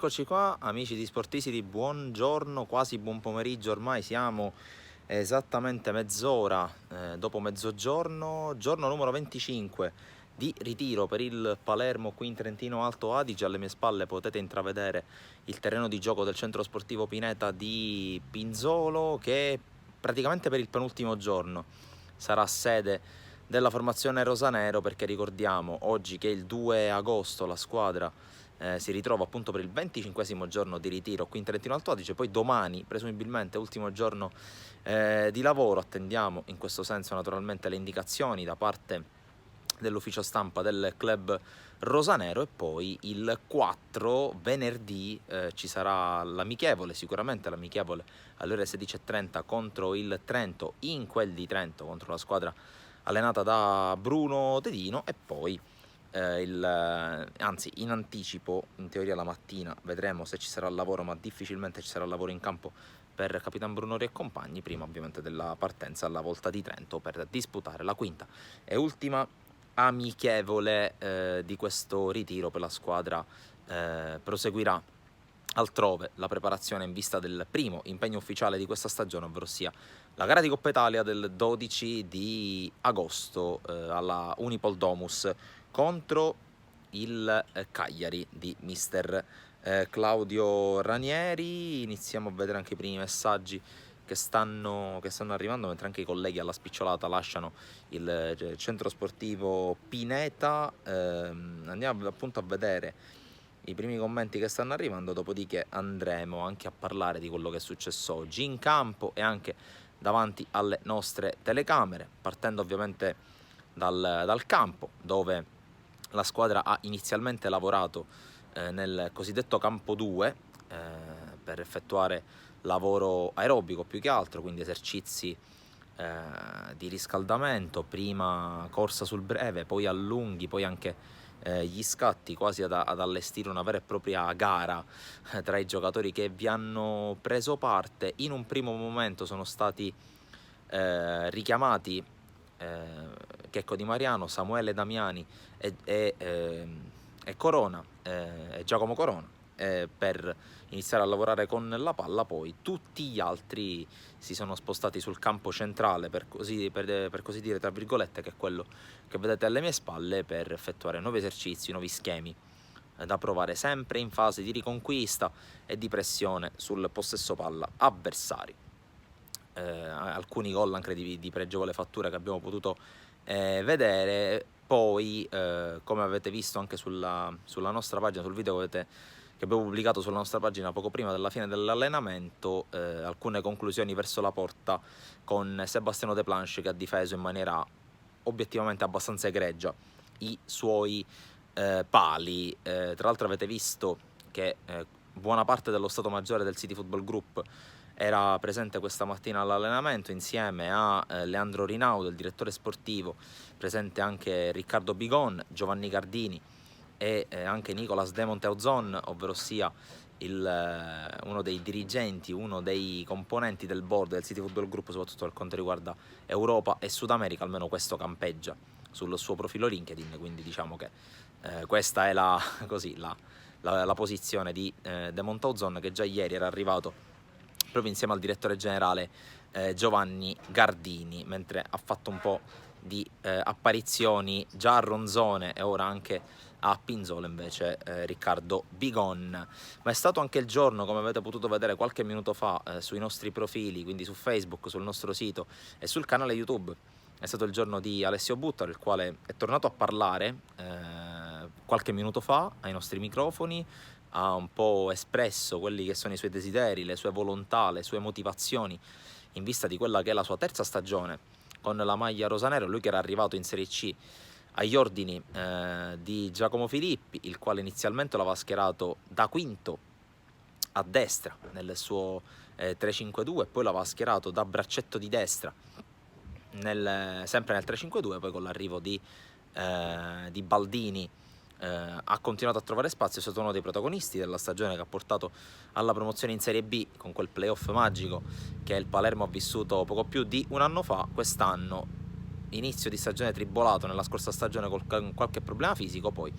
Eccoci qua, amici di Sportisiti, buongiorno, quasi buon pomeriggio, ormai siamo esattamente mezz'ora dopo mezzogiorno, giorno numero 25 di ritiro per il Palermo qui in Trentino Alto Adige. Alle mie spalle potete intravedere il terreno di gioco del centro sportivo Pineta di Pinzolo, che praticamente per il penultimo giorno sarà sede della formazione rosanero, perché ricordiamo oggi che è il 2 agosto la squadra si ritrova appunto per il 25esimo giorno di ritiro qui in Trentino Alto Adige. Poi domani, presumibilmente ultimo giorno di lavoro, attendiamo in questo senso naturalmente le indicazioni da parte dell'ufficio stampa del club rosanero, e poi il 4 venerdì ci sarà l'amichevole, sicuramente l'amichevole alle ore 16:30 contro il Trento, in quel di Trento, contro la squadra allenata da Bruno Tedino. E poi anzi, in anticipo, in teoria la mattina vedremo se ci sarà lavoro, ma difficilmente ci sarà lavoro in campo per Capitan Brunori e compagni, prima ovviamente della partenza alla Volta di Trento per disputare la quinta e ultima amichevole di questo ritiro per la squadra. Proseguirà altrove la preparazione in vista del primo impegno ufficiale di questa stagione, ovvero sia la gara di Coppa Italia del 12 di agosto alla Unipol Domus contro il Cagliari di mister Claudio Ranieri. Iniziamo a vedere anche i primi messaggi che stanno arrivando, mentre anche i colleghi alla spicciolata lasciano il centro sportivo Pineta. Andiamo appunto a vedere i primi commenti che stanno arrivando, dopodiché andremo anche a parlare di quello che è successo oggi in campo e anche davanti alle nostre telecamere, partendo ovviamente dal campo, dove la squadra ha inizialmente lavorato nel cosiddetto campo 2 per effettuare lavoro aerobico più che altro, quindi esercizi di riscaldamento, prima corsa sul breve, poi allunghi, poi anche gli scatti, quasi ad allestire una vera e propria gara tra i giocatori che vi hanno preso parte. In un primo momento sono stati richiamati Checco Di Mariano, Samuele Damiani e Corona, Giacomo Corona, per iniziare a lavorare con la palla. Poi tutti gli altri si sono spostati sul campo centrale, per così dire, tra virgolette, che è quello che vedete alle mie spalle, per effettuare nuovi esercizi, nuovi schemi da provare sempre in fase di riconquista e di pressione sul possesso palla avversario. Alcuni gol anche di pregevole fattura che abbiamo potuto vedere. Poi come avete visto anche sulla nostra pagina, sul video che abbiamo pubblicato sulla nostra pagina poco prima della fine dell'allenamento, alcune conclusioni verso la porta, con Sebastiano De Planche che ha difeso in maniera obiettivamente abbastanza egregia i suoi pali. Tra l'altro avete visto che buona parte dello Stato Maggiore del City Football Group era presente questa mattina all'allenamento insieme a Leandro Rinaudo, il direttore sportivo, presente anche Riccardo Bigon, Giovanni Gardini e anche Nicolas De Monteozon, ovvero sia uno dei dirigenti, uno dei componenti del board del City Football Group, soprattutto per quanto riguarda Europa e Sud America. Almeno questo campeggia sul suo profilo LinkedIn, quindi diciamo che questa è la posizione di De Monteozon, che già ieri era arrivato proprio insieme al direttore generale Giovanni Gardini, mentre ha fatto un po' di apparizioni già a Ronzone e ora anche a Pinzolo invece Riccardo Bigon. Ma è stato anche il giorno, come avete potuto vedere qualche minuto fa sui nostri profili, quindi su Facebook, sul nostro sito e sul canale YouTube, è stato il giorno di Alessio Buttaro, il quale è tornato a parlare qualche minuto fa ai nostri microfoni. Ha un po' espresso quelli che sono i suoi desideri, le sue volontà, le sue motivazioni in vista di quella che è la sua terza stagione con la maglia rosanero. Lui che era arrivato in Serie C agli ordini di Giacomo Filippi, il quale inizialmente l'aveva schierato da quinto a destra nel suo 3-5-2, e poi l'aveva schierato da braccetto di destra sempre nel 3-5-2, poi con l'arrivo di Baldini ha continuato a trovare spazio. È stato uno dei protagonisti della stagione che ha portato alla promozione in Serie B, con quel playoff magico che il Palermo ha vissuto poco più di un anno fa. Quest'anno inizio di stagione tribolato nella scorsa stagione con qualche problema fisico, poi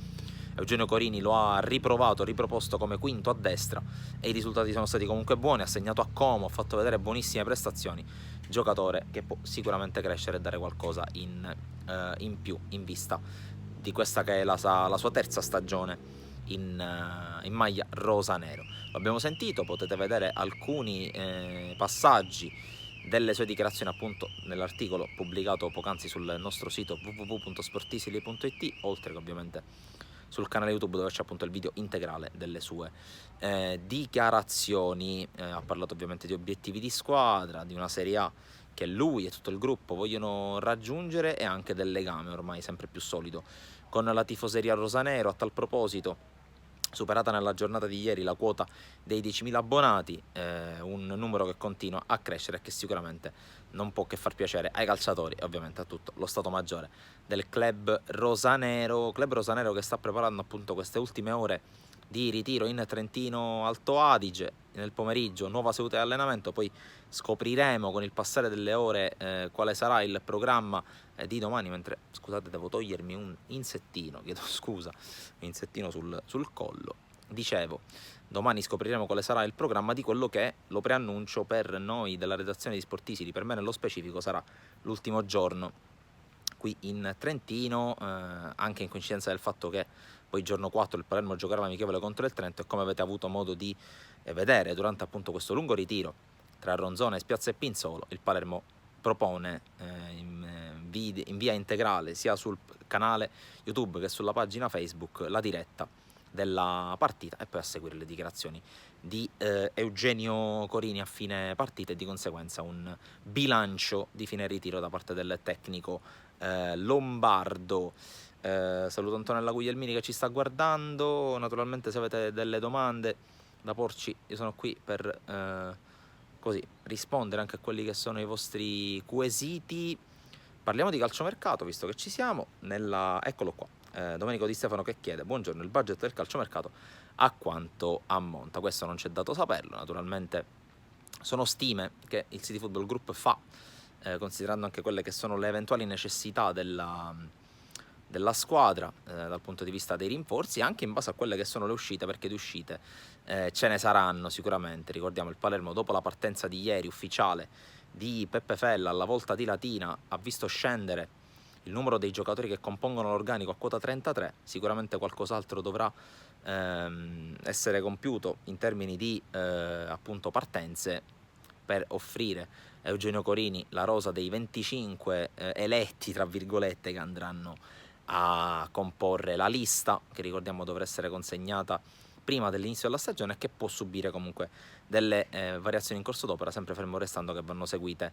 Eugenio Corini lo ha riproposto come quinto a destra e i risultati sono stati comunque buoni, ha segnato a Como, ha fatto vedere buonissime prestazioni, giocatore che può sicuramente crescere e dare qualcosa in più in vista di questa che è la sua terza stagione in maglia rosa-nero. Lo abbiamo sentito, potete vedere alcuni passaggi delle sue dichiarazioni appunto nell'articolo pubblicato poc'anzi sul nostro sito www.sportisili.it, oltre che ovviamente sul canale YouTube dove c'è appunto il video integrale delle sue dichiarazioni. Ha parlato ovviamente di obiettivi di squadra, di una Serie A che lui e tutto il gruppo vogliono raggiungere e anche del legame ormai sempre più solido con la tifoseria rosanero. A tal proposito, superata nella giornata di ieri la quota dei 10.000 abbonati, un numero che continua a crescere e che sicuramente non può che far piacere ai calciatori e ovviamente a tutto lo Stato Maggiore del club rosanero che sta preparando appunto queste ultime ore di ritiro in Trentino Alto Adige. Nel pomeriggio nuova seduta di allenamento, poi scopriremo con il passare delle ore quale sarà il programma di domani, mentre scusate devo togliermi un insettino, chiedo scusa, un insettino sul collo. Dicevo, domani scopriremo quale sarà il programma di quello che lo preannuncio per noi della redazione di Sportisili. Per me nello specifico sarà l'ultimo giorno qui in Trentino, anche in coincidenza del fatto che poi giorno 4 il Palermo giocherà l'amichevole contro il Trento e come avete avuto modo di vedere durante appunto questo lungo ritiro tra Ronzone, Spiazza e Pinzolo, il Palermo propone in via integrale sia sul canale YouTube che sulla pagina Facebook la diretta della partita e poi a seguire le dichiarazioni di Eugenio Corini a fine partita e di conseguenza un bilancio di fine ritiro da parte del tecnico lombardo. Saluto Antonella Guglielmini che ci sta guardando. Naturalmente se avete delle domande da porci io sono qui per così rispondere anche a quelli che sono i vostri quesiti. Parliamo di calciomercato visto che ci siamo eccolo qua, Domenico Di Stefano che chiede: buongiorno, il budget del calciomercato a quanto ammonta? Questo non c'è dato saperlo, naturalmente sono stime che il City Football Group fa, considerando anche quelle che sono le eventuali necessità della squadra dal punto di vista dei rinforzi, anche in base a quelle che sono le uscite, perché di uscite ce ne saranno sicuramente. Ricordiamo il Palermo dopo la partenza di ieri ufficiale di Peppe Fella alla volta di Latina ha visto scendere il numero dei giocatori che compongono l'organico a quota 33, sicuramente qualcos'altro dovrà essere compiuto in termini di appunto partenze per offrire a Eugenio Corini la rosa dei 25 eletti tra virgolette che andranno a comporre la lista, che ricordiamo dovrà essere consegnata prima dell'inizio della stagione e che può subire comunque delle variazioni in corso d'opera, sempre fermo restando che vanno seguite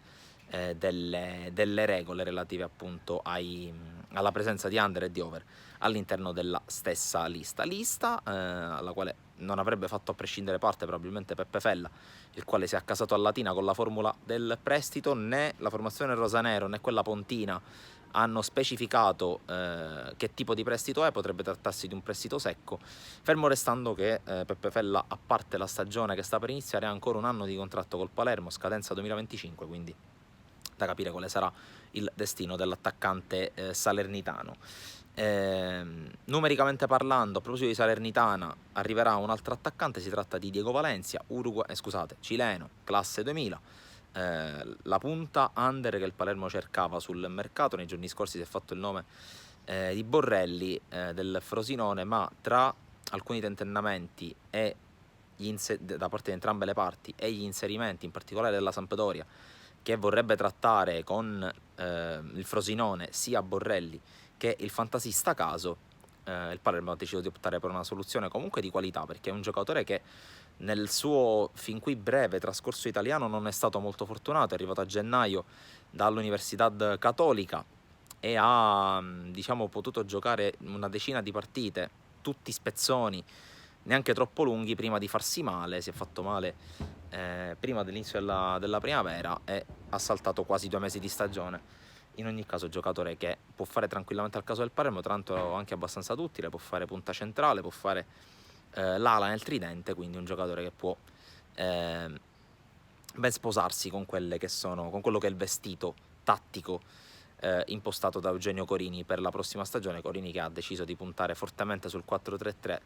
delle regole relative appunto alla presenza di under e di over all'interno della stessa lista alla quale non avrebbe fatto a prescindere parte probabilmente Peppe Fella, il quale si è accasato a Latina con la formula del prestito. Né la formazione rosanero né quella pontina hanno specificato che tipo di prestito è, potrebbe trattarsi di un prestito secco, fermo restando che Peppe Fella, a parte la stagione che sta per iniziare, ha ancora un anno di contratto col Palermo, scadenza 2025, quindi da capire quale sarà il destino dell'attaccante salernitano. Numericamente parlando, a proposito di Salernitana, arriverà un altro attaccante, si tratta di Diego Valencia, cileno, classe 2000, la punta under che il Palermo cercava sul mercato. Nei giorni scorsi si è fatto il nome di Borrelli del Frosinone, ma tra alcuni tentennamenti e da parte di entrambe le parti e gli inserimenti in particolare della Sampdoria, che vorrebbe trattare con il Frosinone sia Borrelli che il fantasista Caso, il Palermo ha deciso di optare per una soluzione comunque di qualità, perché è un giocatore che nel suo fin qui breve trascorso italiano non è stato molto fortunato, è arrivato a gennaio dall'Università Cattolica e ha diciamo potuto giocare una decina di partite, tutti spezzoni, neanche troppo lunghi, prima di farsi male. Si è fatto male prima dell'inizio della primavera e ha saltato quasi 2 mesi di stagione. In ogni caso giocatore che può fare tranquillamente al caso del Palermo, tra l'altro anche abbastanza duttile, può fare punta centrale, può fare l'ala nel tridente, quindi un giocatore che può ben sposarsi con quello che è il vestito tattico impostato da Eugenio Corini per la prossima stagione. Corini che ha deciso di puntare fortemente sul 4-3-3,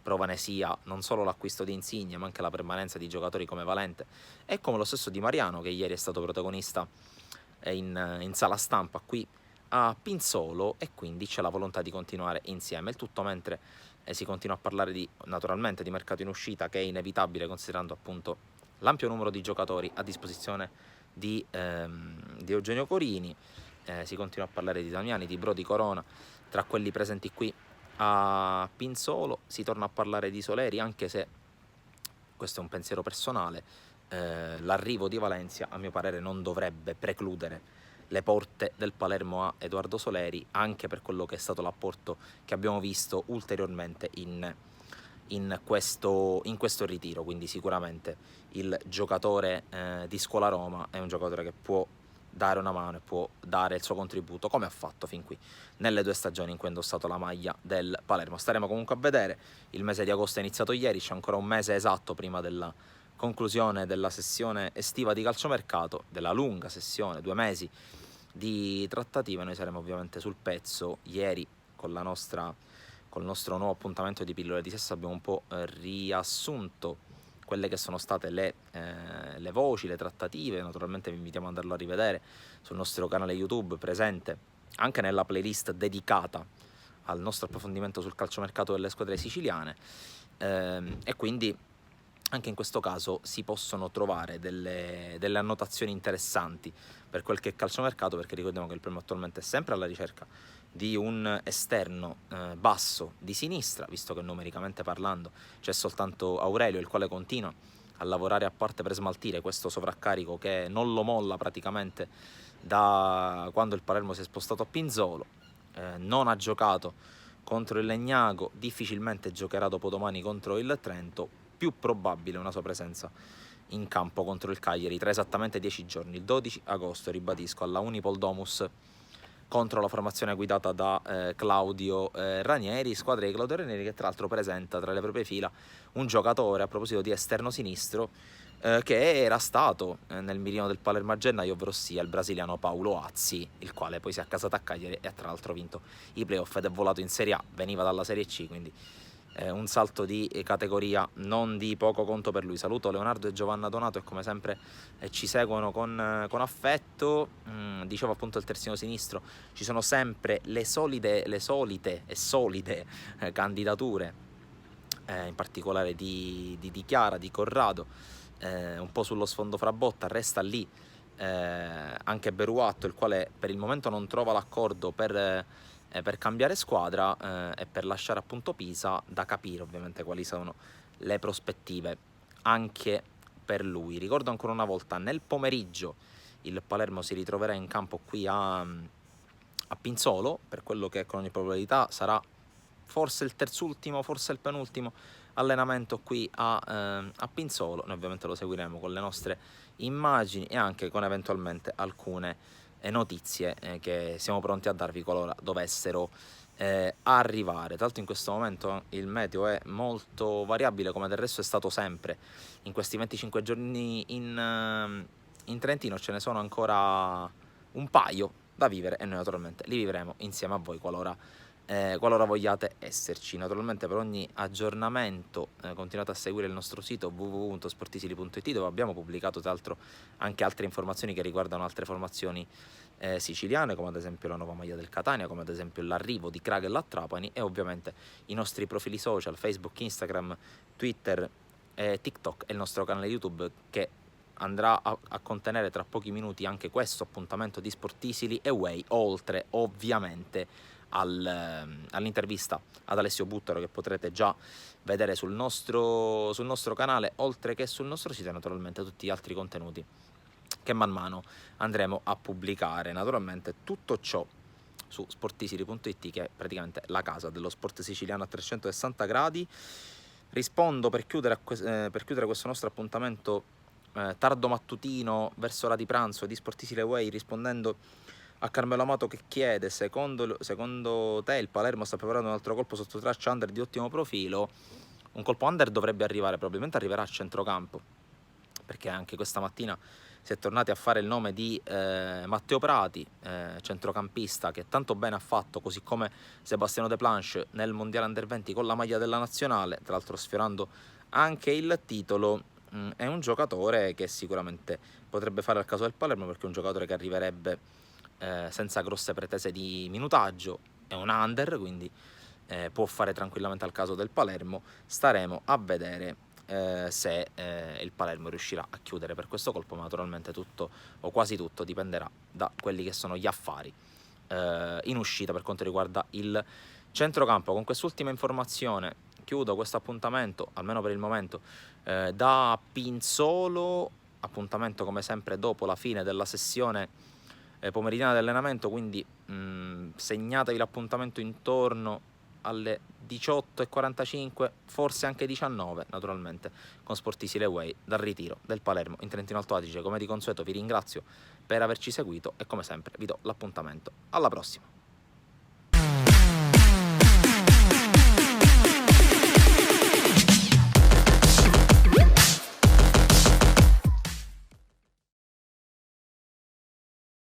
prova ne sia non solo l'acquisto di Insigne ma anche la permanenza di giocatori come Valente e come lo stesso Di Mariano, che ieri è stato protagonista in sala stampa qui a Pinzolo, e quindi c'è la volontà di continuare insieme. Il tutto mentre si continua a parlare naturalmente di mercato in uscita, che è inevitabile considerando appunto l'ampio numero di giocatori a disposizione di Eugenio Corini. Si continua a parlare di Damiani, di Bro, di Corona, tra quelli presenti qui a Pinzolo. Si torna a parlare di Soleri, anche se questo è un pensiero personale. L'arrivo di Valencia a mio parere non dovrebbe precludere le porte del Palermo a Edoardo Soleri, anche per quello che è stato l'apporto che abbiamo visto ulteriormente in questo ritiro. Quindi sicuramente il giocatore di Scuola Roma è un giocatore che può dare una mano e può dare il suo contributo, come ha fatto fin qui nelle 2 stagioni in cui ha indossato la maglia del Palermo. Staremo comunque a vedere. Il mese di agosto è iniziato ieri, c'è ancora un mese esatto prima della conclusione della sessione estiva di calciomercato, della lunga sessione, 2 mesi di trattative. Noi saremo ovviamente sul pezzo. Ieri col nostro nuovo appuntamento di Pillole di Sesso abbiamo un po' riassunto quelle che sono state le voci, le trattative. Naturalmente vi invitiamo ad andarlo a rivedere sul nostro canale YouTube, presente anche nella playlist dedicata al nostro approfondimento sul calciomercato delle squadre siciliane, e quindi anche in questo caso si possono trovare delle annotazioni interessanti per quel che è calciomercato, perché ricordiamo che il Palermo attualmente è sempre alla ricerca di un esterno basso di sinistra, visto che numericamente parlando c'è soltanto Aurelio, il quale continua a lavorare a parte per smaltire questo sovraccarico che non lo molla praticamente da quando il Palermo si è spostato a Pinzolo. Non ha giocato contro il Legnago, difficilmente giocherà dopodomani contro il Trento, più probabile una sua presenza in campo contro il Cagliari tra esattamente 10 giorni, il 12 agosto, ribadisco, alla Unipol Domus, contro la formazione guidata da Claudio Ranieri, squadra di Claudio Ranieri che tra l'altro presenta tra le proprie fila un giocatore, a proposito di esterno sinistro, che era stato nel mirino del Palermo a gennaio, ovvero sia il brasiliano Paulo Azzi, il quale poi si è accasato a Cagliari e ha tra l'altro vinto i playoff ed è volato in Serie A, veniva dalla Serie C, quindi un salto di categoria non di poco conto per lui. Saluto Leonardo e Giovanna Donato e come sempre ci seguono con affetto. Dicevo appunto il terzino sinistro, ci sono sempre le solite e solide candidature, in particolare di Chiara, di Corrado, un po' sullo sfondo Frabotta. Resta lì anche Beruatto, il quale per il momento non trova l'accordo per cambiare squadra e per lasciare appunto Pisa. Da capire ovviamente quali sono le prospettive anche per lui. Ricordo ancora una volta, nel pomeriggio il Palermo si ritroverà in campo qui a Pinzolo, per quello che con ogni probabilità sarà forse il terzultimo, forse il penultimo allenamento qui a Pinzolo. Noi ovviamente lo seguiremo con le nostre immagini e anche con eventualmente alcune notizie che siamo pronti a darvi qualora dovessero arrivare. Tra l'altro in questo momento il meteo è molto variabile, come del resto è stato sempre in questi 25 giorni in Trentino. Ce ne sono ancora un paio da vivere e noi naturalmente li vivremo insieme a voi qualora vogliate esserci. Naturalmente per ogni aggiornamento continuate a seguire il nostro sito www.sportisili.it, dove abbiamo pubblicato tra l'altro anche altre informazioni che riguardano altre formazioni siciliane, come ad esempio la nuova maglia del Catania, come ad esempio l'arrivo di Kragel a Trapani, e ovviamente i nostri profili social Facebook, Instagram, Twitter, TikTok e il nostro canale YouTube, che andrà a contenere tra pochi minuti anche questo appuntamento di Sportisili Away, oltre ovviamente all'intervista ad Alessio Buttaro, che potrete già vedere sul nostro canale, oltre che sul nostro sito, e naturalmente tutti gli altri contenuti che man mano andremo a pubblicare. Naturalmente tutto ciò su sportisili.it, che è praticamente la casa dello sport siciliano a 360 gradi. Rispondo per chiudere questo nostro appuntamento tardo mattutino verso ora di pranzo di Sportisili Away, rispondendo a Carmelo Amato che chiede: secondo te il Palermo sta preparando un altro colpo sotto traccia under di ottimo profilo? Un colpo under dovrebbe arrivare, probabilmente arriverà a centrocampo, perché anche questa mattina si è tornati a fare il nome di Matteo Prati, centrocampista che tanto bene ha fatto, così come Sebastiano De Planche nel Mondiale Under 20 con la maglia della nazionale, tra l'altro sfiorando anche il titolo. È un giocatore che sicuramente potrebbe fare al caso del Palermo, perché è un giocatore che arriverebbe senza grosse pretese di minutaggio, è un under, quindi può fare tranquillamente al caso del Palermo. Staremo a vedere se il Palermo riuscirà a chiudere per questo colpo, ma naturalmente tutto o quasi tutto dipenderà da quelli che sono gli affari in uscita per quanto riguarda il centrocampo. Con quest'ultima informazione chiudo questo appuntamento, almeno per il momento, da Pinzolo, appuntamento come sempre dopo la fine della sessione pomeridiana di allenamento, quindi segnatevi l'appuntamento intorno alle 18:45, forse anche 19, naturalmente, con Sportisile Way dal ritiro del Palermo in Trentino Alto Adige. Come di consueto vi ringrazio per averci seguito e come sempre vi do l'appuntamento alla prossima.